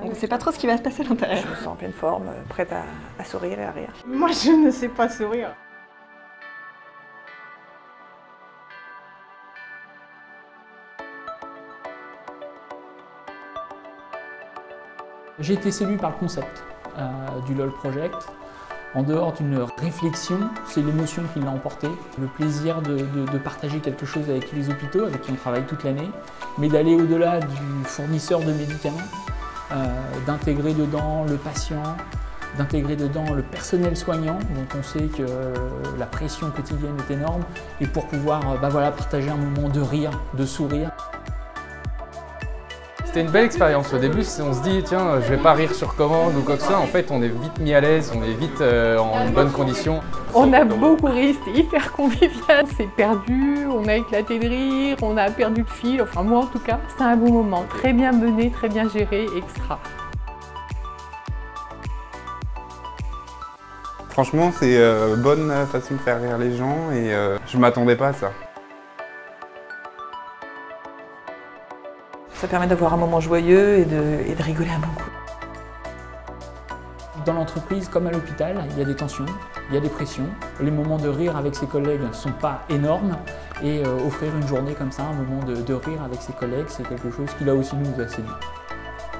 On ne sait pas trop ce qui va se passer à l'intérieur. Je me sens en pleine forme, prête à sourire et à rire. Moi, je ne sais pas sourire. J'ai été séduit par le concept du LOL Project. En dehors d'une réflexion, c'est l'émotion qui l'a emporté, le plaisir de partager quelque chose avec les hôpitaux, avec qui on travaille toute l'année, mais d'aller au-delà du fournisseur de médicaments, d'intégrer dedans le patient, d'intégrer dedans le personnel soignant, dont on sait que la pression quotidienne est énorme, et pour pouvoir partager un moment de rire, de sourire. C'était une belle expérience. Au début, on se dit, tiens, je vais pas rire sur commande ou quoi que ce soit. En fait, on est vite mis à l'aise, on est vite en bonne condition. On a beaucoup ri, c'était hyper convivial. On s'est perdu, on a éclaté de rire, on a perdu le fil. Enfin, moi en tout cas, c'était un bon moment. Très bien mené, très bien géré, extra. Franchement, c'est bonne façon de faire rire les gens et je m'attendais pas à ça. Ça permet d'avoir un moment joyeux et de rigoler un bon coup. Dans l'entreprise, comme à l'hôpital, il y a des tensions, il y a des pressions. Les moments de rire avec ses collègues ne sont pas énormes et offrir une journée comme ça, un moment de rire avec ses collègues, c'est quelque chose qui là aussi nous a séduit.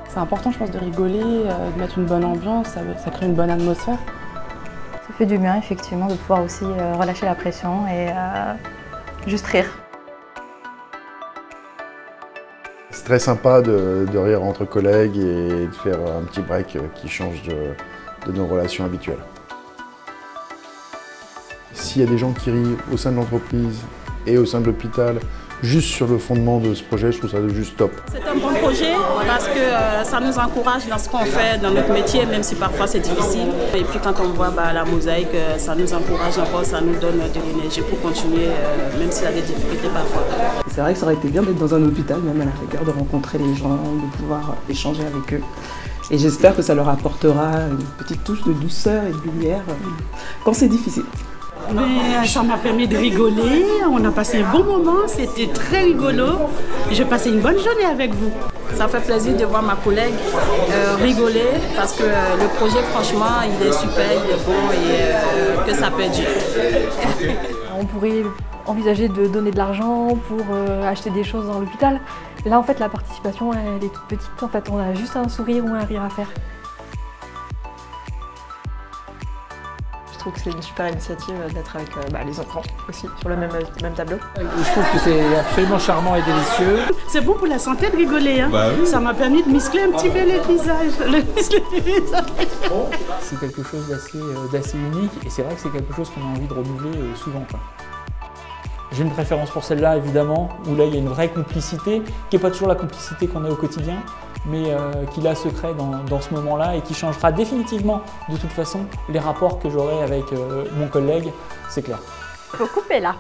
C'est important, je pense, de rigoler, de mettre une bonne ambiance, ça crée une bonne atmosphère. Ça fait du bien, effectivement, de pouvoir aussi relâcher la pression et juste rire. C'est très sympa de rire entre collègues et de faire un petit break qui change de nos relations habituelles. S'il y a des gens qui rient au sein de l'entreprise et au sein de l'hôpital, juste sur le fondement de ce projet, je trouve ça juste top. C'est un bon projet parce que ça nous encourage dans ce qu'on fait, dans notre métier, même si parfois c'est difficile. Et puis quand on voit la mosaïque, ça nous encourage encore, ça nous donne de l'énergie pour continuer, même s'il y a des difficultés parfois. C'est vrai que ça aurait été bien d'être dans un hôpital, même à la rigueur, de rencontrer les gens, de pouvoir échanger avec eux. Et j'espère que ça leur apportera une petite touche de douceur et de lumière quand c'est difficile. Mais ça m'a permis de rigoler, on a passé un bon moment, c'était très rigolo. J'ai passé une bonne journée avec vous. Ça fait plaisir de voir ma collègue rigoler parce que le projet, franchement, il est super, il est bon et que ça perdure. On pourrait envisager de donner de l'argent pour acheter des choses dans l'hôpital. Là, en fait, la participation, elle est toute petite. En fait, on a juste un sourire ou un rire à faire. Je trouve que c'est une super initiative d'être avec les enfants aussi, sur le même tableau. Je trouve que c'est absolument charmant et délicieux. C'est bon pour la santé de rigoler. Hein. Bah oui. Ça m'a permis de muscler un petit peu le visage. C'est quelque chose d'assez unique et c'est vrai que c'est quelque chose qu'on a envie de renouveler souvent. J'ai une préférence pour celle-là, évidemment, où là il y a une vraie complicité, qui n'est pas toujours la complicité qu'on a au quotidien, mais qui là se crée dans ce moment-là et qui changera définitivement, de toute façon, les rapports que j'aurai avec mon collègue, c'est clair. Faut couper là.